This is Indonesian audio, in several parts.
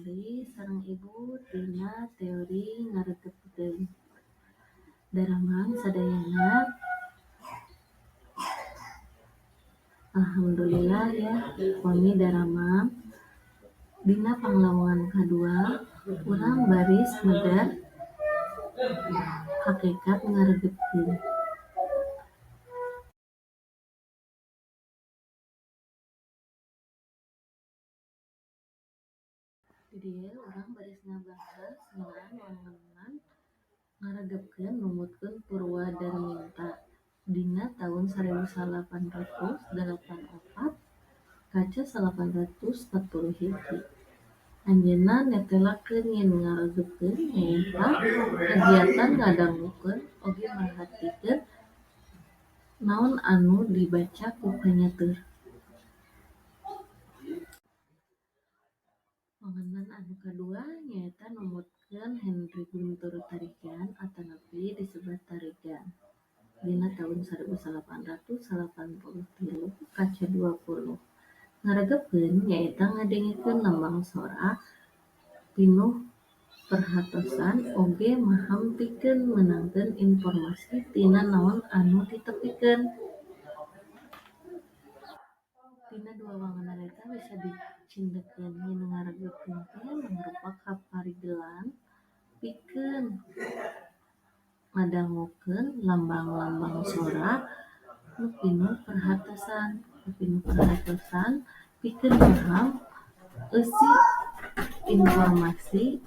ningali sareng ibu tina teori ngaregepkeun. Daramang sadayana alhamdulillah ya, wani daramang dina panglawungan kadua urang baris medar hakikat ngaregepkeun. Di dieu urang baris ngabahas ngeunaan wangunan ngaregepkeun numutkeun Purwadarminta dina taun 1884 kaca 841. Anjeunna netelakeun yen ngaregepkeun nyaeta kagiatan ngadangukeun oge merhatikeun naon anu dibaca ku panyateur. Wangunan anu kadua nyaeta numutkeun Henry Guntur Tarigan atanapi disebat Tarigan dina taun 1883 kaca 20. Ngaregepkeun nyaeta ngadengikeun lambang sora pinuh perhatosan oge mahampikeun meunangkeun informasi tina naon anu ditepikeun. Dina dua wangunan eta bisa dicindekeun yen ngaregepkeun teh mangrupa kaparigelan pikeun ngadangukeun lambang-lambang sora nu pinuh perhatosan pikeun paham eusi informasi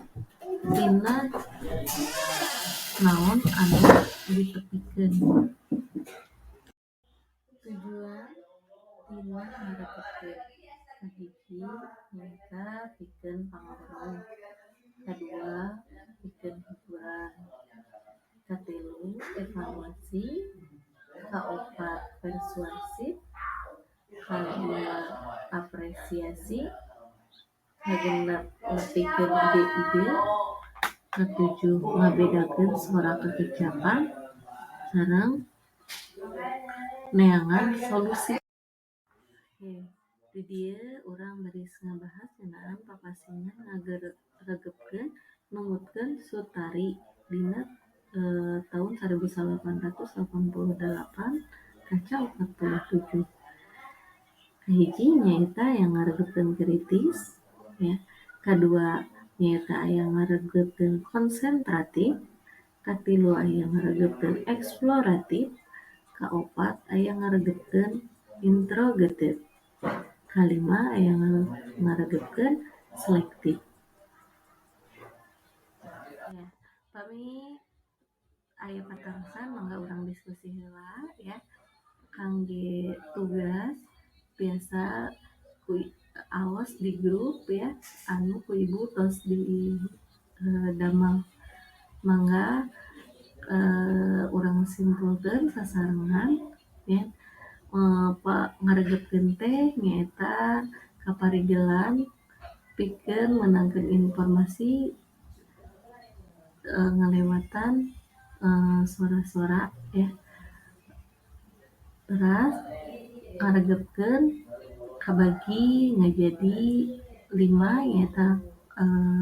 tina naon anu ditepikeun. Tujuan tina ngaregepkeun kahiji nyaeta pikeun pangaruh, kadua pikeun hiburan, katilu evaluasi, kaopat persuasif, kalima apresiasi, kagenep nepikeun ide-ide, katujuh ngabedakeun sora kekecapan sareng neangan solusi. Di dieu urang baris ngabahas ngeunaan papasingan ngaregepkeun numutkeun Sutari dina taun 1888 kaca 47. Kahiji nyaeta yang ngaregepkeun kritis ya. Kadua nyaeta aya ngaregepkeun konsentratif, katilu aya ngaregepkeun eksploratif, kaopat aya ngaregepkeun introgatif, kalima aya ngaregepkeun selektif. Ya, pami aya patarsan mangga urang diskusi heula ya. Kangge tugas biasa ku aos di grup ya anu ku ibu tos di damel mangga urang simpulkeun sasarengan ya. Ngaregepkeun teh nyaeta kaparigelan pikeun meunangkeun informasi ngalewatan sora-sora ya. Teras ngaregepkeun kabagi ngajadi 5 nyaeta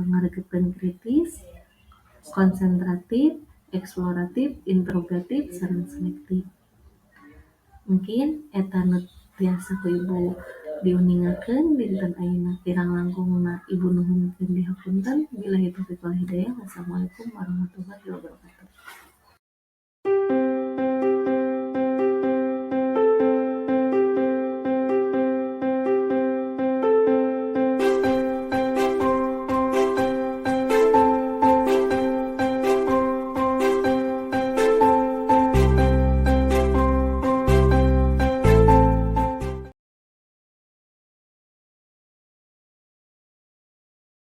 ngaregepkeun kritis, konsentratif, eksploratif, introgatif, sareng selektif. Mungkin eta nu tiasa ku ibu diuningakeun dinten ayeuna kirang langkungna ibu nuhunkeun dihapunten. Billahi taufiq wal hidayah. Wassalamualaikum warahmatullahi wabarakatuh.